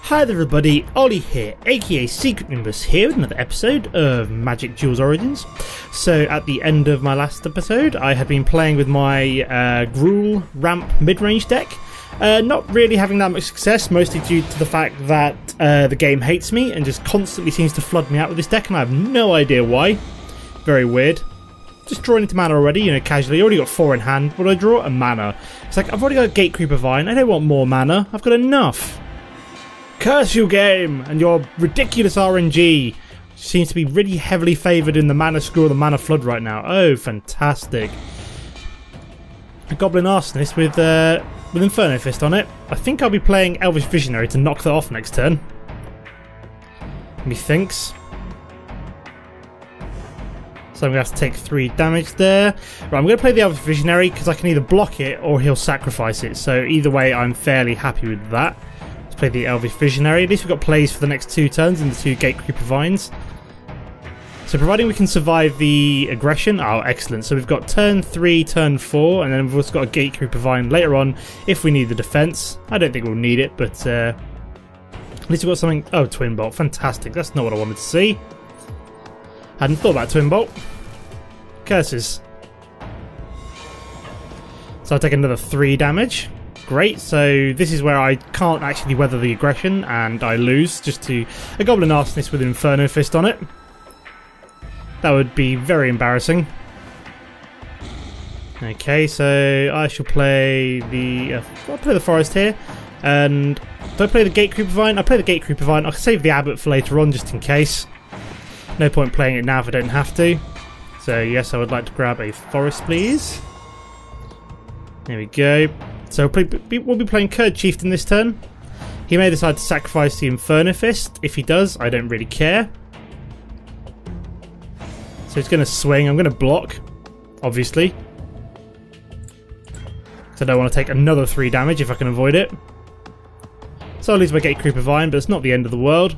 Hi there everybody, Ollie here, aka Secret Nimbus here with another episode of Magic Duels Origins. So at the end of my last episode I had been playing with my Gruul ramp midrange deck. Not really having that much success, mostly due to the fact that the game hates me and just constantly seems to flood me out with this deck and I have no idea why. Very weird. Just drawing into mana already, casually. Already got 4 in hand. What do I draw? A mana. It's like, I've already got a Gatecreeper Vine. I don't want more mana. I've got enough. Curse you, game, and your ridiculous RNG, which seems to be really heavily favoured in the mana screw or the mana flood right now. Oh, fantastic. A Goblin Arsonist with Inferno Fist on it. I think I'll be playing Elvish Visionary to knock that off next turn. Methinks. So I'm going to have to take 3 damage there. Right, I'm going to play the Elvish Visionary because I can either block it or he'll sacrifice it. So either way, I'm fairly happy with that. Let's play the Elvish Visionary. At least we've got plays for the next 2 turns in the 2 Gatecreeper Vines. So providing we can survive the aggression, oh excellent. So we've got turn 3, turn 4, and then we've also got a Gatecreeper Vine later on if we need the defense. I don't think we'll need it, but at least we've got something. Oh, Twin Bolt, fantastic. That's not what I wanted to see. Hadn't thought about Twin Bolt. Curses. So I'll take another 3 damage. Great, so this is where I can't actually weather the aggression and I lose just to a Goblin Arsonist with Inferno Fist on it. That would be very embarrassing. Okay, so I shall play the I'll play the Forest here. And do I play the Gatecreeper Vine? I'll play the Gatecreeper Vine. I'll save the Abbot for later on just in case. No point playing it now if I don't have to. So yes, I would like to grab a Forest, please. There we go. So we'll be playing Kurd Chieftain this turn. He may decide to sacrifice the Inferno Fist. If he does, I don't really care. So he's going to swing. I'm going to block, obviously. So I don't want to take another 3 damage if I can avoid it. So I'll lose my Gatecreeper Vine, but it's not the end of the world.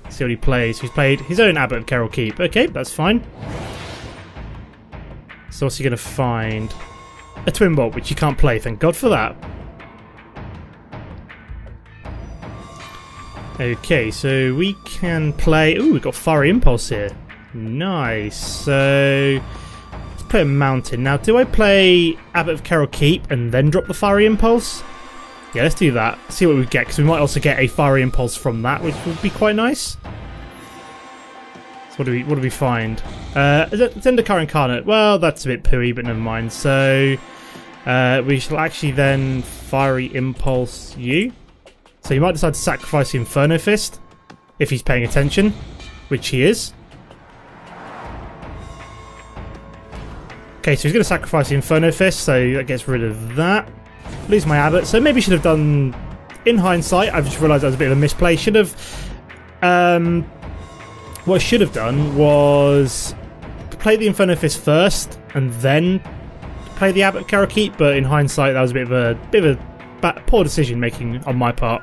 Let's see what he plays. He's played his own Abbot of Carol Keep. Okay, that's fine. So what's he going to find? A Twin Bolt, which you can't play, thank God for that. Okay, so we can play. Ooh, we've got Fiery Impulse here. Nice. So let's play a Mountain. Now, do I play Abbot of Carol Keep and then drop the Fiery Impulse? Yeah, let's do that. See what we get, because we might also get a Fiery Impulse from that, which would be quite nice. So what do we find? Zendikar Incarnate. Well, that's a bit pooey, but never mind. So we shall actually then Fiery Impulse you. So he might decide to sacrifice the Inferno Fist if he's paying attention, which he is. Okay, so he's going to sacrifice the Inferno Fist, so that gets rid of that. Lose my Abbot. So maybe should have done, in hindsight, I've just realised that was a bit of a misplay. Should have, what I should have done was play the Inferno Fist first and then play the Abbot of Carol Keep, but in hindsight that was a bit of a poor decision making on my part.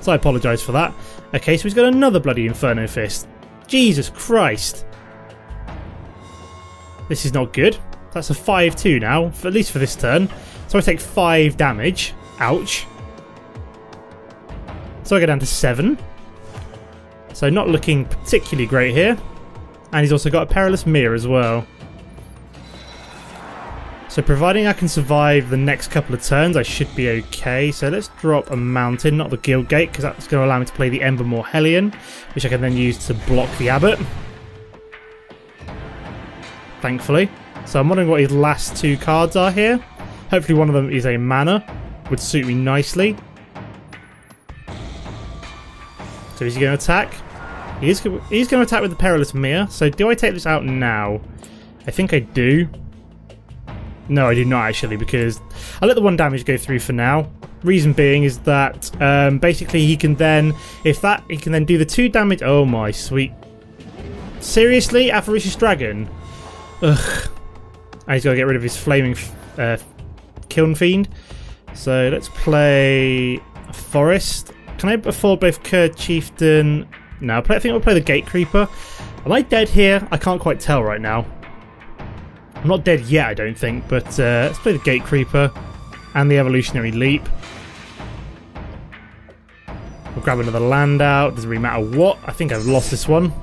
So I apologise for that. Okay, so he's got another bloody Inferno Fist. Jesus Christ. This is not good. That's a 5-2 now, at least for this turn. So I take 5 damage. Ouch. So I go down to 7. So not looking particularly great here. And he's also got a Perilous Mirror as well. So providing I can survive the next couple of turns, I should be okay. So let's drop a Mountain, not the Guild Gate, because that's going to allow me to play the Embermore Hellion, which I can then use to block the Abbot. Thankfully. So I'm wondering what his last 2 cards are here. Hopefully one of them is a mana. Would suit me nicely. So is he going to attack? He's going to attack with the Perilous Mirror. So do I take this out now? I think I do. No, I do not actually, because I'll let the 1 damage go through for now. Reason being is that basically he can then, he can then do the 2 damage. Oh my sweet. Seriously? Avaricious Dragon? Ugh. And he's got to get rid of his Flaming Kiln Fiend. So let's play a Forest. Can I afford both Kurd Chieftain? No, I think I'll play the Gatecreeper. Am I dead here? I can't quite tell right now. I'm not dead yet, I don't think, but let's play the Gatecreeper and the Evolutionary Leap. We'll grab another land out. Doesn't really matter what. I think I've lost this one.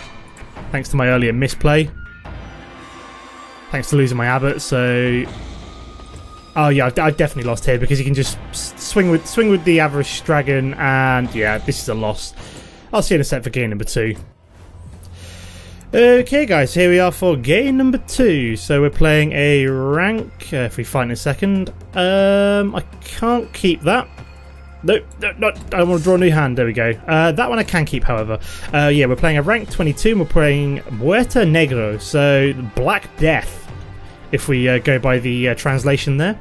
Thanks to my earlier misplay. Thanks to losing my abbot, so... Oh yeah, I definitely lost here because you can just swing with the Avarice Dragon, and yeah, this is a loss. I'll see you in a sec for game number 2. Okay guys, here we are for game number 2. So we're playing a rank, if we find in a second. I can't keep that. Nope, no, I want to draw a new hand, there we go. That one I can keep, however. Yeah, we're playing a rank 22 and we're playing Muerte Negro, so Black Death, if we go by the translation there.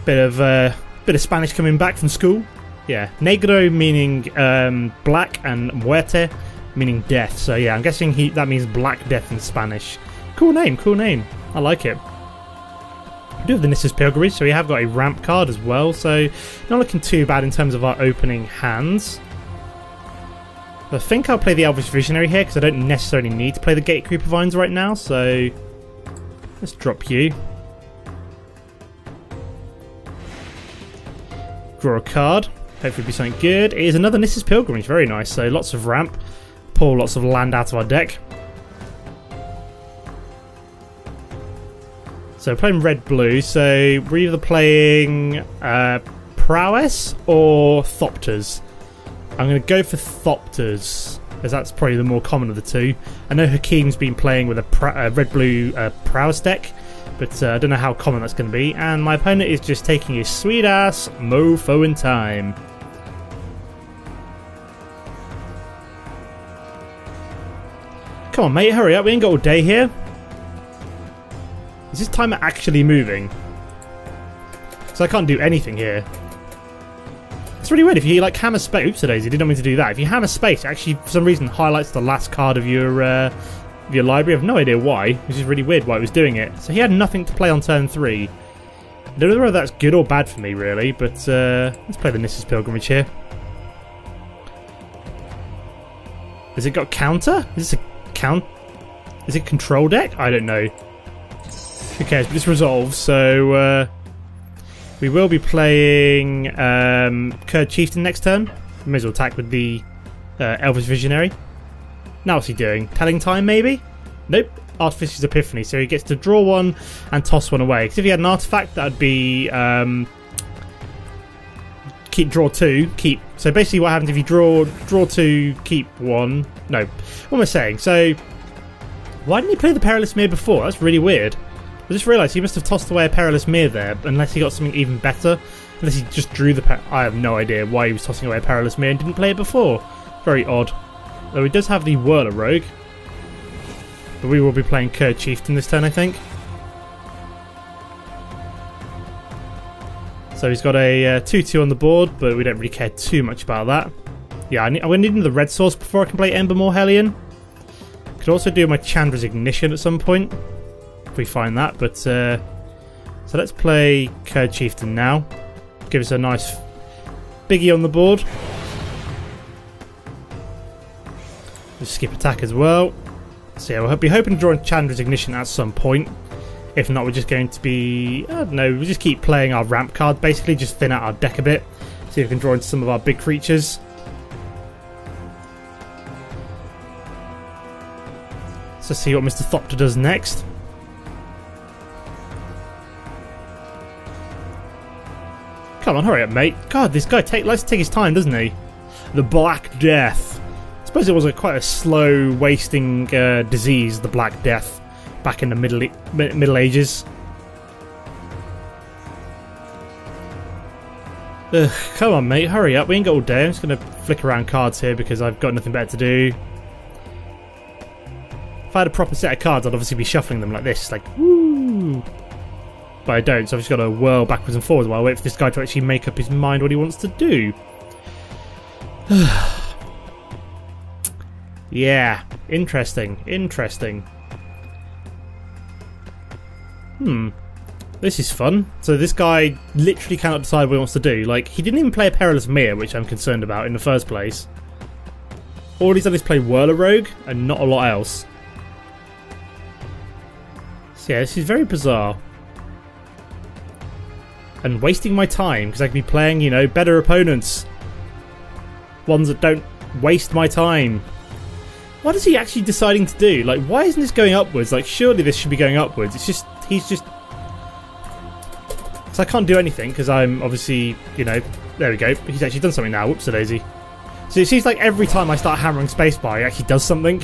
Bit of Spanish coming back from school. Yeah, Negro meaning black and Muerte meaning death. So yeah, I'm guessing that means Black Death in Spanish. Cool name, cool name. I like it. We do have the Nissa's Pilgrimage, so we have got a ramp card as well, so not looking too bad in terms of our opening hands. I think I'll play the Elvish Visionary here because I don't necessarily need to play the Gate Creeper Vines right now, so let's drop you. Draw a card. Hopefully it'll be something good. It is another Nissa's Pilgrimage, very nice, so lots of ramp. Pull lots of land out of our deck. So playing red-blue, so we're either playing Prowess or Thopters. I'm going to go for Thopters, as that's probably the more common of the two. I know Hakim's been playing with a red-blue Prowess deck, but I don't know how common that's going to be. And my opponent is just taking his sweet-ass mofo in time. Come on, mate, hurry up, we ain't got all day here. Is this timer actually moving? So I can't do anything here. It's really weird. If you like hammer space, oops, today's, you didn't want me to do that. If you hammer space, it actually for some reason highlights the last card of your library. I have no idea why, which is really weird why it was doing it. So he had nothing to play on turn 3. I don't know whether that's good or bad for me, really, but let's play the Nissa's Pilgrimage here. Has it got counter? Is this a count? Is it control deck? I don't know. Who cares? But this resolves, so we will be playing Kurd Chieftain next turn. We may as well attack with the Elvish Visionary. Now what's he doing? Telling time, maybe? Nope. Artificer's Epiphany, so he gets to draw one and toss one away. Because if he had an artifact, that would be draw 2, keep. So basically what happens if you draw 2, keep 1. No. What am I saying? So why didn't he play the Perilous Mere before? That's really weird. I just realised he must have tossed away a Perilous Mere there, unless he got something even better. Unless he just drew the... I have no idea why he was tossing away a Perilous Mere and didn't play it before. Very odd. Though he does have the Whirler Rogue. But we will be playing Kurd Chieftain this turn, I think. So he's got a 2-2 on the board, but we don't really care too much about that. Yeah, I'm going to need the red source before I can play Embermore Hellion. Could also do my Chandra's Ignition at some point, if we find that. But so let's play Kurd Chieftain now. Give us a nice biggie on the board. Just skip attack as well. So yeah, we'll be hoping to draw Chandra's Ignition at some point. If not, we're just going to be... I don't know, we'll just keep playing our ramp card, basically. Just thin out our deck a bit. See if we can draw into some of our big creatures. So see what Mr. Thopter does next. Come on, hurry up, mate. God, this guy likes to take his time, doesn't he? The Black Death. I suppose it was quite a slow, wasting disease, the Black Death, back in the Middle Ages. Ugh, come on, mate, hurry up. We ain't got all day. I'm just going to flick around cards here because I've got nothing better to do. If I had a proper set of cards, I'd obviously be shuffling them like this, like, woo! But I don't, so I've just got to whirl backwards and forwards while I wait for this guy to actually make up his mind what he wants to do. Yeah, interesting, interesting. This is fun. So this guy literally cannot decide what he wants to do. Like, he didn't even play a Perilous Mere, which I'm concerned about in the first place. All he's done is play Whirler Rogue, and not a lot else. So yeah, this is very bizarre. And wasting my time, because I could be playing, you know, better opponents. ones that don't waste my time. What is he actually deciding to do? Like, why isn't this going upwards? Like, surely this should be going upwards. It's just, he's just... So I can't do anything because I'm obviously, you know, there we go. He's actually done something now. Whoops-a-daisy. So it seems like every time I start hammering spacebar, he actually does something.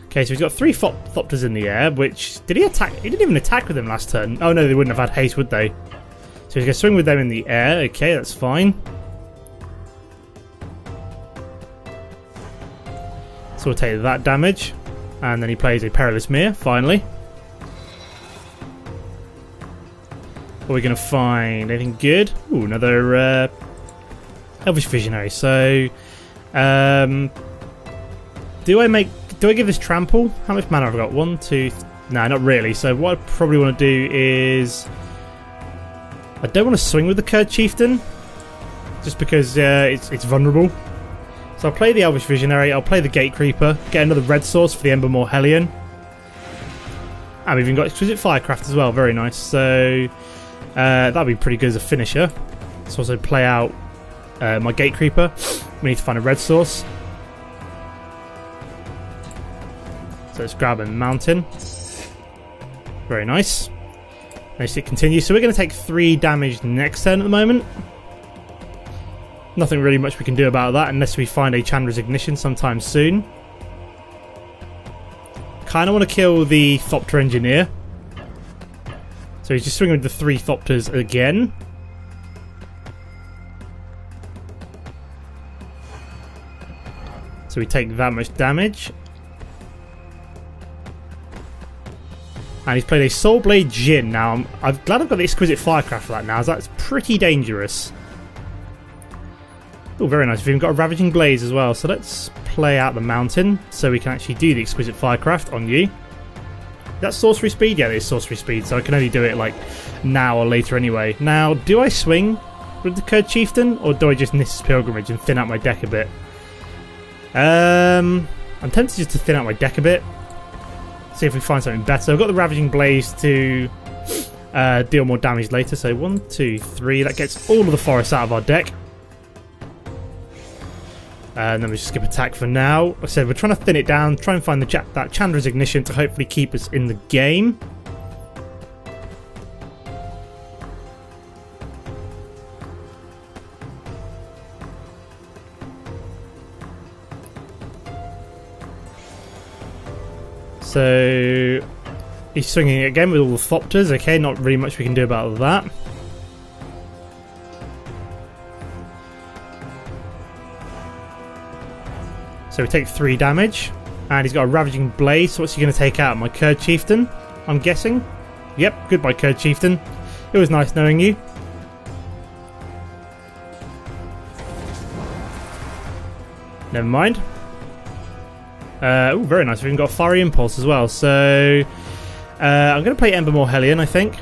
Okay, so he's got 3 Thopters in the air, which... Did he attack? He didn't even attack with them last turn. Oh no, they wouldn't have had haste, would they? So he's going to swing with them in the air. Okay, that's fine. So we'll take that damage. And then he plays a Perilous Mere, finally. Are we going to find anything good? Ooh, another Elvish Visionary. So, do I give this Trample? How much mana have I got? 1, 2... No, not really. So what I probably want to do is... I don't want to swing with the Kurd Chieftain. Just because it's vulnerable. So I'll play the Elvish Visionary, I'll play the Gate Creeper, get another red source for the Embermore Hellion. And we've even got Exquisite Firecraft as well, very nice. So that'll be pretty good as a finisher. Let's also play out my Gate Creeper. We need to find a red source. So let's grab a Mountain. Very nice. Nice, it continues. So we're going to take 3 damage next turn at the moment. Nothing really much we can do about that unless we find a Chandra's Ignition sometime soon. Kind of want to kill the Thopter Engineer. So he's just swinging with the 3 Thopters again. So we take that much damage. And he's played a Soul Blade Djinn. Now, I'm glad I've got the Exquisite Firecraft for that now, as that's pretty dangerous. Oh, very nice. We've even got a Ravaging Blaze as well. So let's play out the Mountain so we can actually do the Exquisite Firecraft on you. That's sorcery speed? Yeah, it is sorcery speed, so I can only do it like now or later anyway. Now, do I swing with the Kurd Chieftain or do I just Nissa's Pilgrimage and thin out my deck a bit? I'm tempted just to thin out my deck a bit. See if we find something better. I've got the Ravaging Blaze to deal more damage later. So 1, 2, 3. That gets all of the forests out of our deck. And then we just skip attack for now. Like I said, we're trying to thin it down, try and find that Chandra's Ignition to hopefully keep us in the game. So he's swinging again with all the Thopters. Okay, not really much we can do about that. So we take 3 damage, and he's got a Ravaging Blaze. So what's he going to take out? My Kurd Chieftain, I'm guessing. Yep, goodbye Kurd Chieftain. It was nice knowing you. Never mind. Oh, very nice. We've even got Fiery Impulse as well. So I'm going to play Embermore Hellion, I think.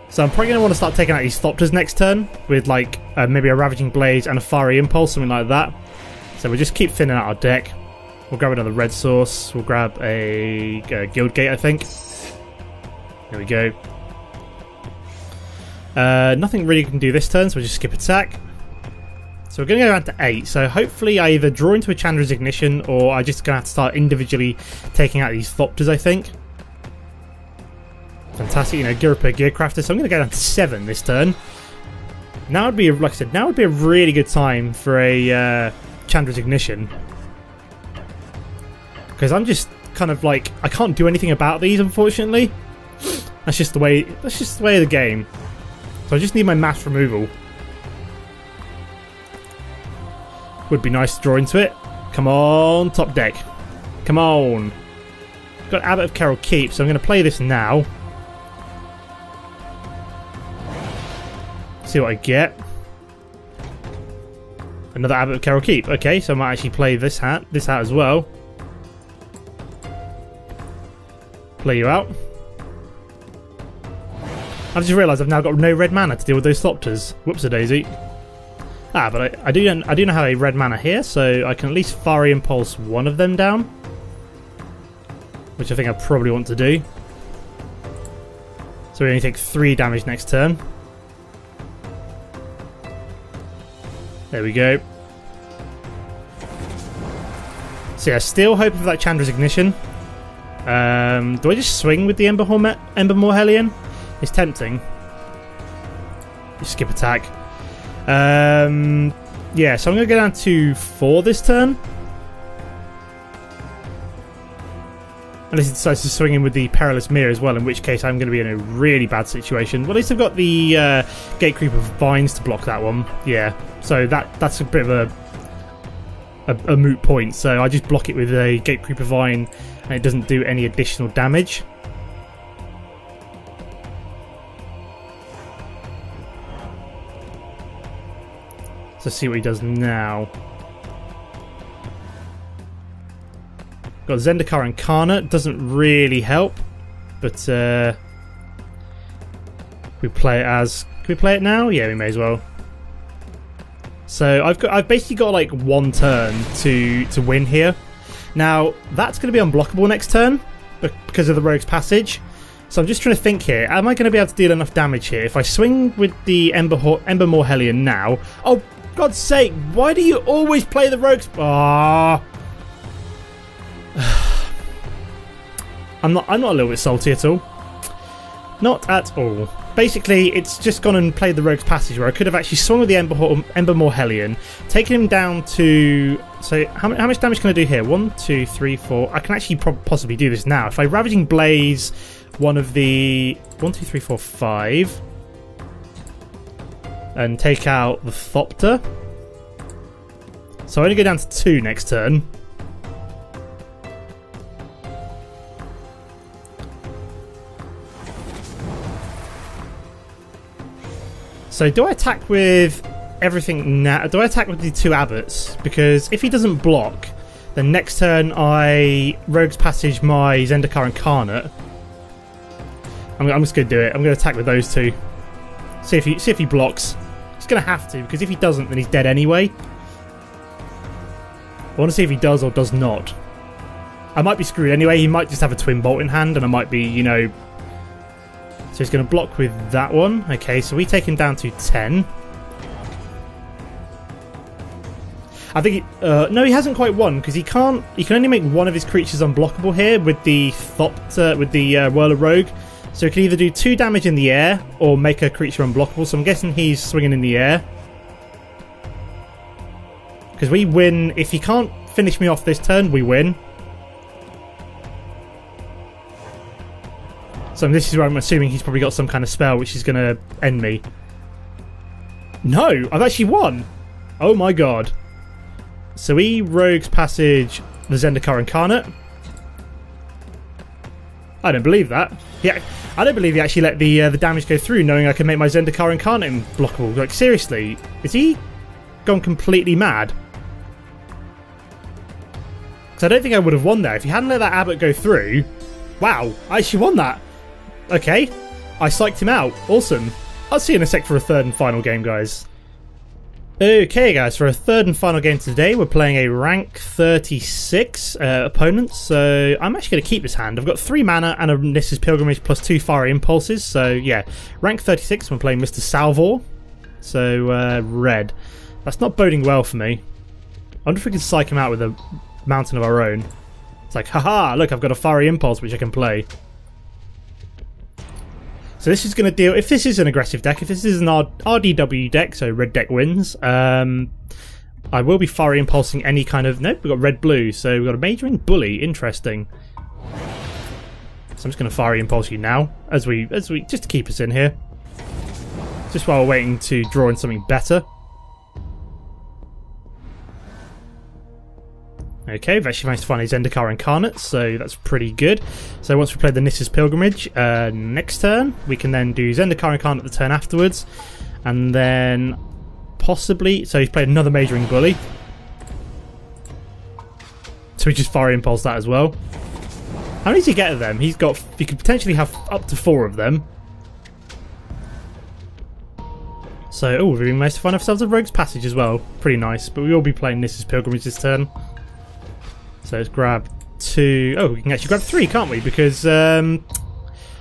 So I'm probably going to want to start taking out these Thopters next turn with like maybe a Ravaging Blaze and a Fiery Impulse, something like that. So we'll just keep thinning out our deck. We'll grab another red source. We'll grab a Guild Gate, I think. There we go. Nothing really can do this turn, so we'll just skip attack. So we're going to go down to 8. So hopefully I either draw into a Chandra's Ignition or I just going to have to start individually taking out these Thopters, I think. Fantastic, you know, gear repair, gear crafter. So I'm going to go down to 7 this turn. Now would be, like I said, now would be a really good time for a Chandra's Ignition, because I'm just kind of like I can't do anything about these, unfortunately. That's just the way. That's just the way of the game. So I just need my mass removal. Would be nice to draw into it. Come on, top deck. Come on. Got Abbot of Carroll Keep, so I'm going to play this now. See what I get. Another Abbot of Carroll Keep. Okay, so I might actually play this hat as well. Play you out. I've just realised I've now got no red mana to deal with those Thopters. Whoops-a-daisy. Ah, but I do now have a red mana here, so I can at least Fiery Impulse one of them down, which I think I probably want to do. So we only take 3 damage next turn. There we go. So yeah, still hoping for that Chandra's Ignition. Do I just swing with the Embermore Hellion? It's tempting. You skip attack. Yeah, so I'm going to go down to 4 this turn. Unless he decides to swing in with the Perilous Mirror as well, in which case I'm going to be in a really bad situation. Well, at least I've got the Gatecreeper Vines to block that one. Yeah, so that's a bit of a moot point. So I just block it with a Gatecreeper Vine and it doesn't do any additional damage. So let's see what he does now. Got Zendikar Incarnate, doesn't really help, but we play it as. Can we play it now? Yeah, we may as well. So I've basically got like 1 turn to win here. Now that's going to be unblockable next turn because of the Rogue's Passage. So I'm just trying to think here. Am I going to be able to deal enough damage here if I swing with the Embermore Hellion now? Oh, God's sake! Why do you always play the Rogue's? Ah. I'm not a little bit salty at all. Not at all. Basically, it's just gone and played the Rogue's Passage where I could have actually swung with the Embermore Hellion, taken him down to... So, how much damage can I do here? 1, 2, 3, 4... I can actually possibly do this now. If I Ravaging Blaze one of the... 1, 2, 3, 4, 5... and take out the Thopter. So I only go down to 2 next turn. So do I attack with everything now? Do I attack with the 2 Abbots? Because if he doesn't block, then next turn I Rogue's Passage my Zendikar Incarnate. I'm just going to do it. I'm going to attack with those 2. See if he blocks. He's going to have to, because if he doesn't, then he's dead anyway. I want to see if he does or does not. I might be screwed anyway. He might just have a Twin Bolt in hand, and I might be, you know... So he's going to block with that one. Okay, so we take him down to 10. I think... no, he hasn't quite won, because he can't... He can only make one of his creatures unblockable here with the Thopter, with the Whirler Rogue. So he can either do 2 damage in the air or make a creature unblockable. So I'm guessing he's swinging in the air. Because we win. If he can't finish me off this turn, we win. So this is where I'm assuming he's probably got some kind of spell which is going to end me. No, I've actually won. Oh my god. So he Rogue's Passage the Zendikar Incarnate. I don't believe that. Yeah, I don't believe he actually let the damage go through, knowing I can make my Zendikar Incarnate blockable. Like, seriously, is he gone completely mad? Because I don't think I would have won there if he hadn't let that Abbot go through. Wow, I actually won that. Okay, I psyched him out. Awesome. I'll see you in a sec for a 3rd and final game, guys. Okay, guys, for a 3rd and final game today, we're playing a rank 36 opponent. So I'm actually going to keep this hand. I've got 3 mana and a Nissa's Pilgrimage plus 2 Fiery Impulses. So yeah, rank 36. We're playing Mr. Salvor. So red. That's not boding well for me. I wonder if we can psych him out with a mountain of our own. It's like, haha! Look, I've got a Fiery Impulse which I can play. So this is going to deal... If this is an aggressive deck, if this is an RDW deck, so red deck wins, I will be Fiery Impulsing any kind of... Nope, we've got red-blue, so we've got a Majoring Bully. Interesting. So I'm just going to Fiery Impulse you now, as we just to keep us in here. Just while we're waiting to draw in something better. Okay, we've actually managed to find a Zendikar Incarnate, so that's pretty good. So once we play the Nissa's Pilgrimage, next turn, we can then do Zendikar Incarnate the turn afterwards. And then possibly... So he's played another Majoring Bully. So we just Fiery Impulse that as well. How many does he get of them? He could potentially have up to 4 of them. So, oh, we managed to find ourselves a Rogue's Passage as well. Pretty nice, but we will be playing Nissa's Pilgrimage this turn. So let's grab 2... Oh, we can actually grab 3, can't we? Because I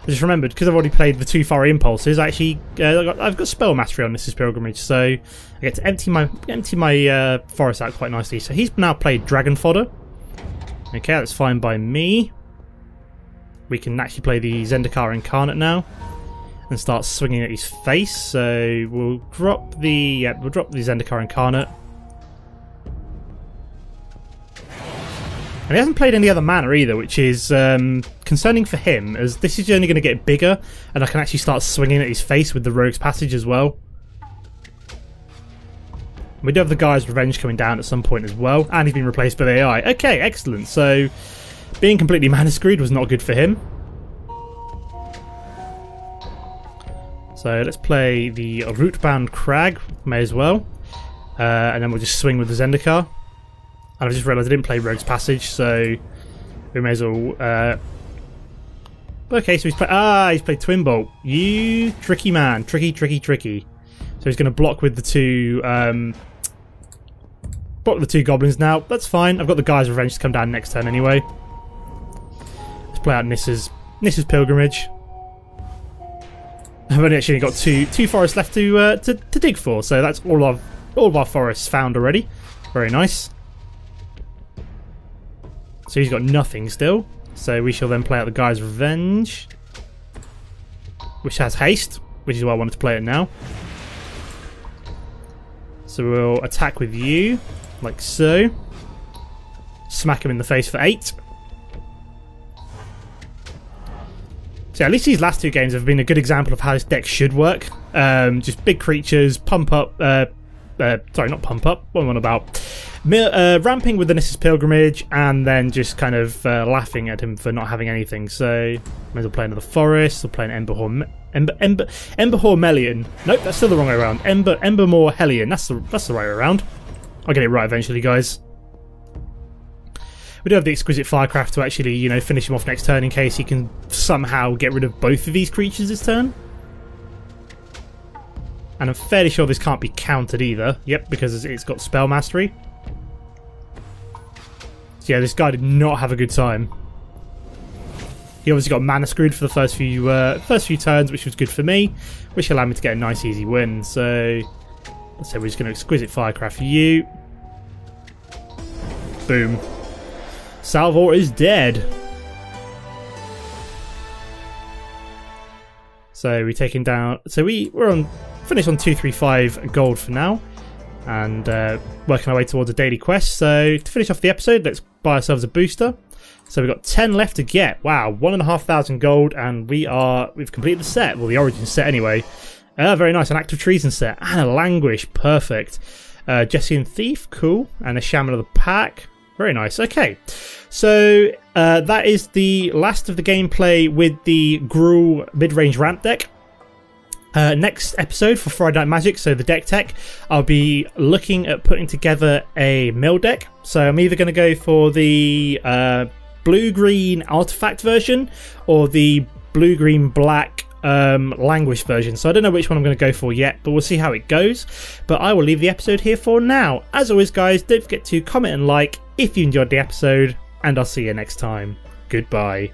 I just remembered, because I've already played the 2 fiery impulses, actually I've got spell mastery on Nis's Pilgrimage, so I get to empty my forest out quite nicely. So he's now played Dragon Fodder. Okay, that's fine by me. We can actually play the Zendikar Incarnate now and start swinging at his face. So we'll drop the Zendikar Incarnate. And he hasn't played any other mana either, which is concerning for him, as this is only going to get bigger, and I can actually start swinging at his face with the Rogue's Passage as well. We do have the Guy's Revenge coming down at some point as well, and he's been replaced by the AI. Okay, excellent. So being completely mana screwed was not good for him. So let's play the Rootbound Crag, may as well, and then we'll just swing with the Zendikar. And I just realised I didn't play Rogue's Passage, so we may as well... Okay, so he's played Twin Bolt. You tricky man. Tricky. So he's going to block with the two... block with the 2 goblins now. That's fine. I've got the Guy's Revenge to come down next turn anyway. Let's play out Nis's Pilgrimage. I've only actually got two forests left to dig for, so that's all of our forests found already. Very nice. So he's got nothing still. So we shall then play out the Guy's Revenge, which has haste, which is why I wanted to play it now. So we'll attack with you, like so. Smack him in the face for 8. So at least these last 2 games have been a good example of how this deck should work. Just big creatures, pump up... sorry, not pump up, what am I on about? Ramping with the Nis's Pilgrimage, and then just kind of laughing at him for not having anything. So, may as well play another forest, or play an Emberhor Melian. Nope, that's still the wrong way around. Embermore Hellion, that's the right way around. I'll get it right eventually, guys. We do have the Exquisite Firecraft to actually, you know, finish him off next turn in case he can somehow get rid of both of these creatures this turn. And I'm fairly sure this can't be countered either. Yep, because it's got Spell Mastery. So yeah, this guy did not have a good time. He obviously got mana screwed for the first few turns, which was good for me, which allowed me to get a nice easy win. So let's say we're just going to Exquisite Firecraft for you. Boom. Salvor is dead. So we take him down. So we're finished on 235 gold for now, and working our way towards a daily quest. So to finish off the episode, let's buy ourselves a booster. So we've got 10 left to get. Wow, 1,500 gold, and we've completed the set. Well, the origin set anyway. Very nice, an Act of Treason set and a Languish, perfect. Jesse and Thief, cool, and a Shaman of the Pack. Very nice. Okay, so that is the last of the gameplay with the Gruul mid-range ramp deck. Next episode for Friday Night Magic, so the deck tech, I'll be looking at putting together a mill deck. So I'm either going to go for the blue-green artifact version or the blue-green-black Languish version. So I don't know which one I'm going to go for yet, but we'll see how it goes. But I will leave the episode here for now. As always, guys, don't forget to comment and like if you enjoyed the episode, and I'll see you next time. Goodbye.